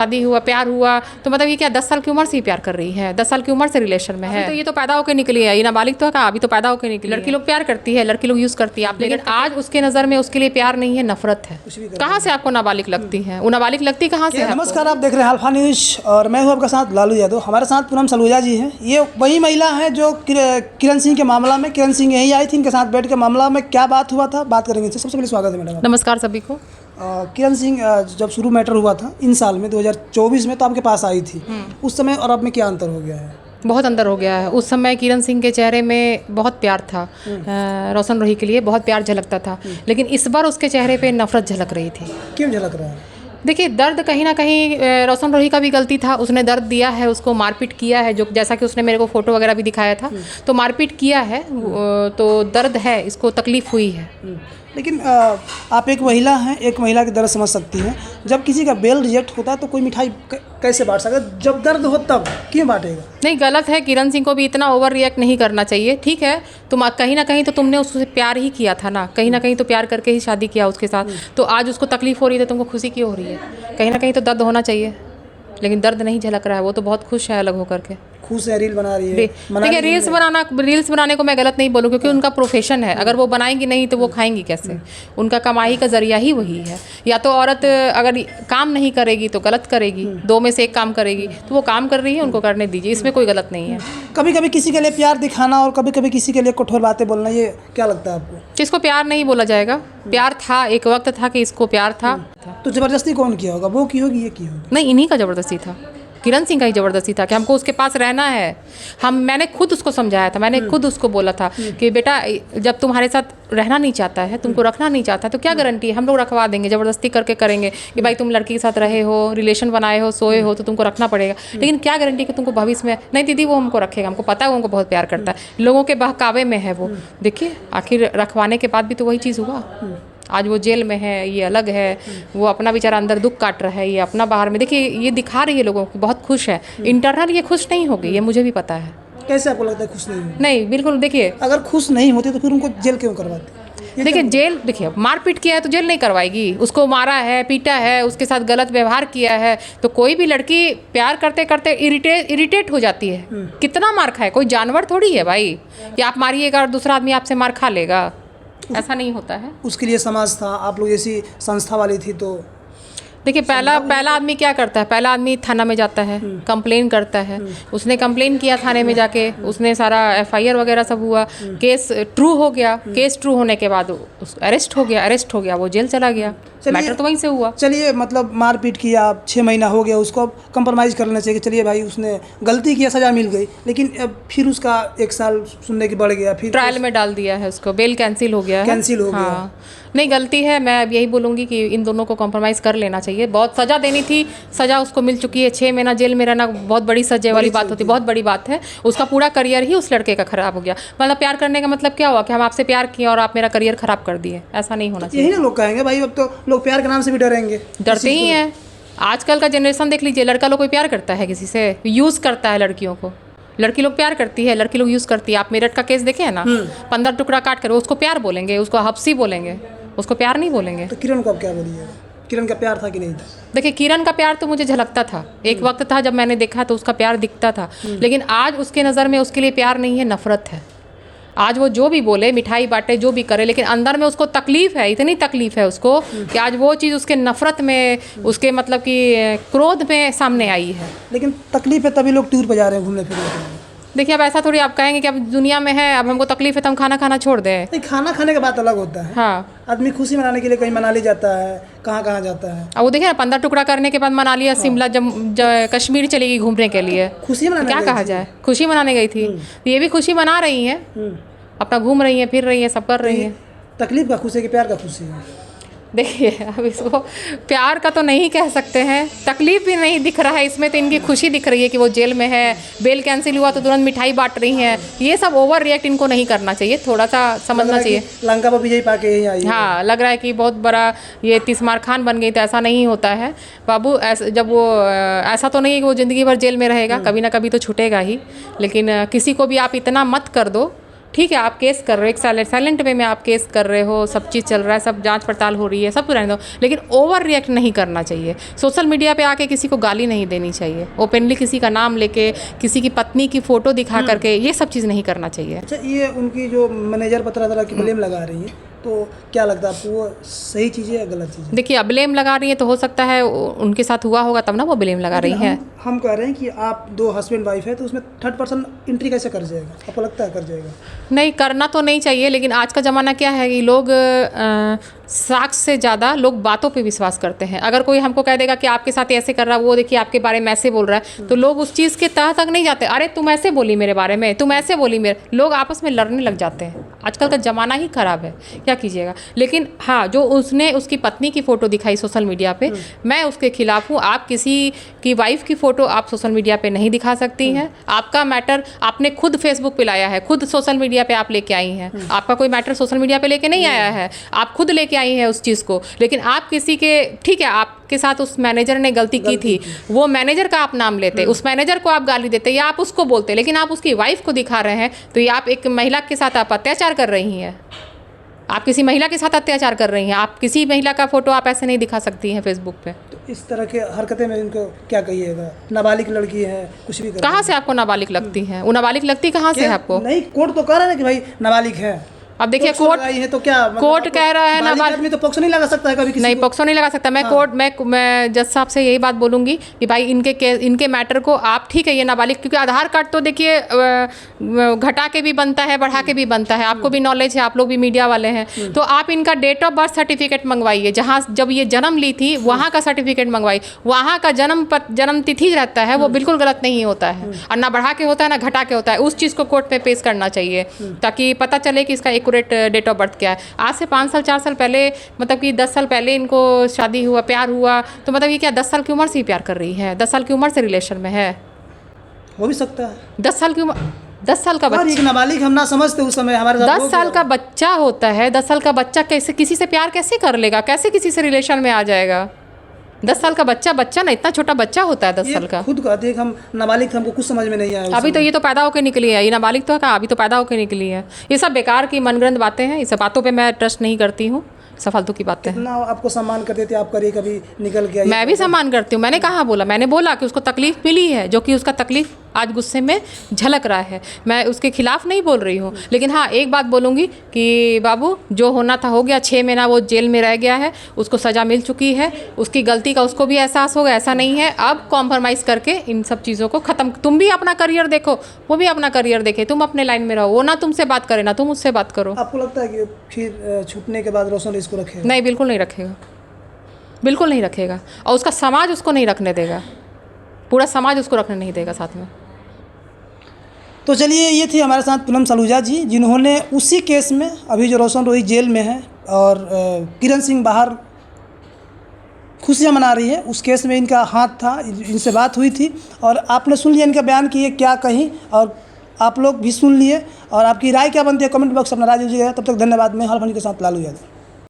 शादी हुआ, प्यार हुआ, तो मतलब ये क्या 10 साल की उम्र से ही प्यार कर रही है, 10 साल की उम्र से रिलेशन में है। तो ये तो पैदा होकर निकली है, ये नाबालिग तो है कहाँ, अभी तो पैदा होकर निकली। लड़की लोग प्यार करती है, लड़की लोग यूज़ करती है आप, लेकिन आज उसके नज़र में उसके लिए प्यार नहीं है, नफरत है। कहाँ से आपको नाबालिग लगती है? वो नाबालिग लगती कहाँ से? नमस्कार, आप देख रहे हैं अल्फा न्यूज़ और मैं हूँ आपका साथ लालू यादव। हमारे साथ पूनम सलूजा जी हैं। ये वही महिला हैं जो किरण सिंह के मामला में, किरण सिंह यहीं आई थी, इनके साथ बैठ के मामला में क्या बात हुआ था बात करेंगे। सबसे पहले स्वागत है मैडम। नमस्कार सभी को। किरण सिंह जब शुरू मैटर हुआ था इन साल में 2024 में, तो आपके पास आई थी। उस समय और अब में क्या अंतर हो गया है? बहुत अंदर हो गया है। उस समय किरण सिंह के चेहरे में बहुत प्यार था, रोशन रोही के लिए बहुत प्यार झलकता था, लेकिन इस बार उसके चेहरे पे नफरत झलक रही थी। क्यों झलक रहा है? देखिए, दर्द कहीं ना कहीं रोशन रोही का भी गलती था, उसने दर्द दिया है, उसको मारपीट किया है, जो जैसा कि उसने मेरे को फोटो वगैरह भी दिखाया था, तो मारपीट किया है, तो दर्द है, इसको तकलीफ हुई है। लेकिन आप एक महिला हैं, एक महिला की दर्द समझ सकती हैं। जब किसी का बेल रिजेक्ट होता है तो कोई मिठाई कैसे बांट सकता है? जब दर्द हो तब क्यों बांटेगा? नहीं, गलत है। किरण सिंह को भी इतना ओवर रिएक्ट नहीं करना चाहिए। ठीक है, तुम कहीं ना कहीं तो तुमने उससे प्यार ही किया था ना, कहीं ना कहीं तो प्यार करके ही शादी किया उसके साथ, तो आज उसको तकलीफ हो रही है तो तुमको खुशी क्यों हो रही है? कहीं ना कहीं तो दर्द होना चाहिए, लेकिन दर्द नहीं झलक रहा है। वो तो बहुत खुश है अलग होकर के, खुश है, रील बना रही है। देखिए, रील्स बनाने को मैं गलत नहीं बोलूँ, क्योंकि उनका प्रोफेशन है। अगर वो बनाएंगी नहीं तो वो खाएंगी कैसे? उनका कमाई का जरिया ही वही है। या तो औरत अगर काम नहीं करेगी तो गलत करेगी, दो में से एक काम करेगी, तो वो काम कर रही है, उनको करने दीजिए, इसमें कोई गलत नहीं है। कभी कभी किसी के लिए प्यार दिखाना और कभी कभी किसी के लिए कठोर बातें बोलना, ये क्या लगता है आपको? इसको प्यार नहीं बोला जाएगा। प्यार था, एक वक्त था कि इसको प्यार था। तो जबरदस्ती कौन किया होगा? वो की होगी, ये की होगी? नहीं, इन्हीं का जबरदस्ती था, किरण सिंह का ही ज़बरदस्ती था कि हमको उसके पास रहना है। मैंने खुद उसको समझाया था, मैंने खुद उसको बोला था कि बेटा, जब तुम्हारे साथ रहना नहीं चाहता है, तुमको रखना नहीं चाहता है, तो क्या गारंटी है? हम लोग रखवा देंगे, ज़बरदस्ती करके करेंगे कि भाई तुम लड़की के साथ रहे हो, रिलेशन बनाए हो, सोए हो, तो तुमको रखना पड़ेगा। लेकिन क्या गारंटी कि तुमको भविष्य में नहीं? दीदी, वो हमको रखेगा, हमको पता है वो हमको बहुत प्यार करता है, लोगों के बहकावे में है वो। देखिए, आखिर रखवाने के बाद भी तो वही चीज़ हुआ। आज वो जेल में है, ये अलग है, वो अपना बेचारा अंदर दुख काट रहा है, ये अपना बाहर में। देखिए, ये दिखा रही है लोगों को बहुत खुश है, इंटरनल ये खुश नहीं होगी, ये मुझे भी पता है। कैसे आपको लगता है खुश नहीं होगी? नहीं, बिल्कुल। देखिए, अगर खुश नहीं होती तो फिर उनको जेल क्यों करवाते? देखिए, जेल, देखिए, मारपीट किया है तो जेल नहीं करवाएगी। उसको मारा है, पीटा है, उसके साथ गलत व्यवहार किया है, तो कोई भी लड़की प्यार करते करते इरिटेट हो जाती है। कितना मार खाए, कोई जानवर थोड़ी है भाई कि आप मारिएगा और दूसरा आदमी आपसे मार खा लेगा, ऐसा नहीं होता है। उसके लिए समाज था, आप लोग जैसी संस्था वाली थी। तो देखिए, पहला आदमी क्या करता है? पहला आदमी थाना में जाता है, कंप्लेन करता है। उसने कंप्लेन किया थाने में जाके, उसने सारा एफआईआर वगैरह सब हुआ, केस ट्रू हो गया। केस ट्रू होने के बाद अरेस्ट हो गया, वो जेल चला गया। मैटर तो वहीं से हुआ। चलिए, मतलब मारपीट किया, 6 महीना हो गया, उसको कंप्रोमाइज़ कर लेना चाहिए। चलिए भाई, उसने गलती किया, सज़ा मिल गई, लेकिन फिर उसका 1 साल सुनने की बढ़ गया, फिर ट्रायल में डाल दिया है उसको, बेल कैंसिल हो गया है। कैंसिल हो गया। हाँ, नहीं, गलती है। मैं अब यही बोलूँगी कि इन दोनों को कॉम्प्रोमाइज़ कर लेना चाहिए। बहुत सज़ा देनी थी, सज़ा उसको मिल चुकी है। 6 महीना जेल में रहना बहुत बड़ी सज़ा वाली बात होती है, बहुत बड़ी बात है। उसका पूरा करियर ही उस लड़के का ख़राब हो गया। मतलब प्यार करने का मतलब क्या हुआ कि हम आपसे प्यार किए और आप मेरा करियर ख़राब कर दिए? ऐसा नहीं होना चाहिए। यही ना लोग कहेंगे भाई, अब तो लोग प्यार के नाम से भी डरेंगे, डरते ही हैं। आजकल का जनरेशन देख लीजिए, लड़का लोग कोई प्यार करता है किसी से? यूज़ करता है लड़कियों को। लड़की लोग प्यार करती है, लड़की लोग यूज़ करती है। आप मेरठ का केस देखे हैं ना, 15 टुकड़ा काट कर, उसको प्यार बोलेंगे? उसको हफ्सी बोलेंगे, उसको प्यार नहीं बोलेंगे। तो किरण को आप क्या बोलिए? किरण का प्यार था कि नहीं था? देखिए, किरण का प्यार तो मुझे झलकता था, एक वक्त था जब मैंने देखा तो उसका प्यार दिखता था, लेकिन आज उसके नज़र में उसके लिए प्यार नहीं है, नफरत है। आज वो जो भी बोले, मिठाई बांटे, जो भी करे, लेकिन अंदर में उसको तकलीफ है, इतनी तकलीफ है उसको कि आज वो चीज़ उसके नफरत में, उसके मतलब कि क्रोध में सामने आई है। लेकिन तकलीफ है तभी लोग टूर पर जा रहे हैं घूमने फिरने। देखिए, अब ऐसा थोड़ी आप कहेंगे कि अब दुनिया में है, अब हमको तकलीफ है तो हम खाना खाना छोड़ दें। नहीं, खाना खाने का बात अलग होता है। हाँ, आदमी खुशी मनाने के लिए कहीं मनाली जाता है, कहाँ कहाँ जाता है। अब वो देखिए ना, 15 टुकड़ा करने के बाद मनाली या शिमला, जब कश्मीर चलेगी घूमने के लिए, खुशी मनाने क्या कहा जाए, खुशी मनाने गई थी। ये भी खुशी मना रही हैं, अपना घूम रही हैं, फिर रही हैं, सब कर रही हैं। तकलीफ का खुशी है कि प्यार का खुशी है? देखिए, अब इसको प्यार का तो नहीं कह सकते हैं, तकलीफ भी नहीं दिख रहा है इसमें, तो इनकी खुशी दिख रही है कि वो जेल में है, बेल कैंसिल हुआ तो तुरंत मिठाई बांट रही हैं। ये सब ओवर रिएक्ट इनको नहीं करना चाहिए, थोड़ा सा समझना चाहिए। लंका पर विजय पाके यही आई। हाँ, लग रहा है कि बहुत बड़ा ये तीसमार खान बन गई, तो ऐसा नहीं होता है बाबू। जब वो ऐसा तो नहीं है कि वो ज़िंदगी भर जेल में रहेगा, कभी ना कभी तो छूटेगा ही। लेकिन किसी को भी आप इतना मत कर दो ठीक है, आप केस कर रहे हो, एक साइलेंट वे में आप केस कर रहे हो, सब चीज़ चल रहा है, सब जांच पड़ताल हो रही है, सब कुछ रहने दो, लेकिन ओवर रिएक्ट नहीं करना चाहिए। सोशल मीडिया पे आके किसी को गाली नहीं देनी चाहिए, ओपनली किसी का नाम लेके, किसी की पत्नी की फ़ोटो दिखा करके, ये सब चीज़ नहीं करना चाहिए। अच्छा, ये उनकी जो मैनेजर पर तरह की ब्लेम लगा रही है, तो क्या लगता है आपको, वो सही चीज़ है या गलत चीज़ है? देखिए, अब ब्लेम लगा रही है तो हो सकता है उनके साथ हुआ होगा तब ना वो ब्लेम लगा रही है। हम कह रहे हैं कि आप दो हस्बैंड वाइफ है, तो उसमें थर्ड पर्सन एंट्री कैसे कर जाएगा? आपको लगता है कर जाएगा? नहीं, करना तो नहीं चाहिए, लेकिन आज का ज़माना क्या है कि लोग साक्ष्य से ज़्यादा लोग बातों पे विश्वास करते हैं। अगर कोई हमको कह देगा कि आपके साथ ऐसे कर रहा है, वो देखिए आपके बारे में ऐसे बोल रहा है, तो लोग उस चीज़ के तह तक नहीं जाते। अरे तुम ऐसे बोली मेरे बारे में, तुम ऐसे बोली मेरे, लोग आपस में लड़ने लग जाते हैं। आजकल का ज़माना ही ख़राब है, क्या कीजिएगा। लेकिन हाँ, जो उसने उसकी पत्नी की फ़ोटो दिखाई सोशल मीडिया पे, मैं उसके खिलाफ हूँ। आप किसी की वाइफ की फ़ोटो आप सोशल मीडिया पे नहीं दिखा सकती हैं। आपका मैटर आपने खुद फेसबुक पे लाया है, खुद सोशल मीडिया पे आप लेके आई हैं। आपका कोई मैटर सोशल मीडिया पे लेके नहीं आया है, आप खुद लेके आई हैं उस चीज़ को। लेकिन आप किसी के, ठीक है, आपके साथ उस मैनेजर ने गलती की थी, वो मैनेजर का आप नाम लेते, उस मैनेजर को आप गाली देते या आप उसको बोलते, लेकिन आप उसकी वाइफ को दिखा रहे हैं, तो ये आप एक महिला के साथ आप अत्याचार कर रही हैं। आप किसी महिला के साथ अत्याचार कर रही हैं। आप किसी महिला का फोटो आप ऐसे नहीं दिखा सकती हैं फेसबुक पे। तो इस तरह के हरकतें में इनको क्या कहिएगा? नाबालिग लड़की है, कुछ भी कहाँ से आपको नाबालिग लगती है? वो नाबालिग लगती कहाँ से है आपको? नहीं, कोर्ट तो कह रहा है कि भाई नाबालिग है। अब देखिए, कोर्ट है तो क्या मतलब कोर्ट कह रहा है नाबालिग आदमी तो पॉक्सो नहीं लगा सकता है कभी किसी नहीं, को? पॉक्सो नहीं लगा सकता। मैं कोर्ट मैं जज साहब से यही बात बोलूँगी कि भाई इनके मैटर को आप, ठीक है, ये नाबालिग, क्योंकि आधार कार्ड तो देखिए घटा के भी बनता है, बढ़ा के भी बनता है। आपको भी नॉलेज है, आप लोग भी मीडिया वाले हैं, तो आप इनका डेट ऑफ बर्थ सर्टिफिकेट मंगवाइए। जहाँ जब ये जन्म ली थी वहाँ का सर्टिफिकेट मंगवाइए। वहाँ का जन्म तिथि रहता है, वो बिल्कुल गलत नहीं होता है, और ना बढ़ा के होता है ना घटा के होता है। उस चीज़ को कोर्ट में पेश करना चाहिए ताकि पता चले कि इसका एक्यूरेट डेट ऑफ बर्थ क्या है। आज से 5 साल 4 साल पहले, मतलब कि 10 साल पहले इनको शादी हुआ, प्यार हुआ, तो मतलब ये क्या 10 साल की उम्र से ही प्यार कर रही है? 10 साल की उम्र से रिलेशन में है? हो भी सकता है। 10 साल की उम्र, 10 साल का और बच्चा, एक नाबालिग हम ना समझते उस समय हमारे साथ 10 साल का बच्चा होता है। 10 साल का बच्चा कैसे किसी से प्यार कैसे कर लेगा? कैसे किसी से रिलेशन में आ जाएगा? 10 साल का बच्चा ना, इतना छोटा बच्चा होता है 10 साल का। खुद कहते हैं कि हम नाबालिग थे, हमको कुछ समझ में नहीं आया। अभी तो ये तो पैदा होकर निकली है, ये नाबालिग तो है कहाँ, अभी तो पैदा होकर निकली है। ये सब बेकार की मनगढ़ंत बातें हैं, इस बातों पे मैं ट्रस्ट नहीं करती हूँ, सब फालतू की बातें हैं। कितना आपको सम्मान करते थे, आप करिए कभी निकल गया। मैं भी सम्मान करती हूँ, मैंने कहाँ बोला, मैंने बोला कि उसको तकलीफ़ मिली है, जो कि उसका तकलीफ़ आज गुस्से में झलक रहा है। मैं उसके खिलाफ नहीं बोल रही हूँ, लेकिन हाँ एक बात बोलूँगी कि बाबू, जो होना था हो गया। 6 महीना वो जेल में रह गया है, उसको सज़ा मिल चुकी है, उसकी गलती का उसको भी एहसास होगा, ऐसा नहीं है। अब कॉम्प्रोमाइज़ करके इन सब चीज़ों को ख़त्म, तुम भी अपना करियर देखो, वो भी अपना करियर देखे, तुम अपने लाइन में रहो, वो ना तुमसे बात करे ना तुम उससे बात करो। आपको लगता है कि फिर छूटने के बाद रोशन इसको रखेगा? नहीं, बिल्कुल नहीं रखेगा, बिल्कुल नहीं रखेगा, और उसका समाज उसको नहीं रखने देगा, पूरा समाज उसको रखने नहीं देगा साथ में। तो चलिए, ये थी हमारे साथ पूनम सलूजा जी, जिन्होंने उसी केस में, अभी जो रोशन रोही जेल में है और किरण सिंह बाहर खुशियाँ मना रही है, उस केस में इनका हाथ था, इनसे बात हुई थी और आपने सुन लिया इनका बयान कि ये क्या कहीं, और आप लोग भी सुन लिए। और आपकी राय क्या बनती है कमेंट बॉक्स में अपना राय दीजिएगा। तब तक धन्यवाद। मैं हर के साथ लालू यादव।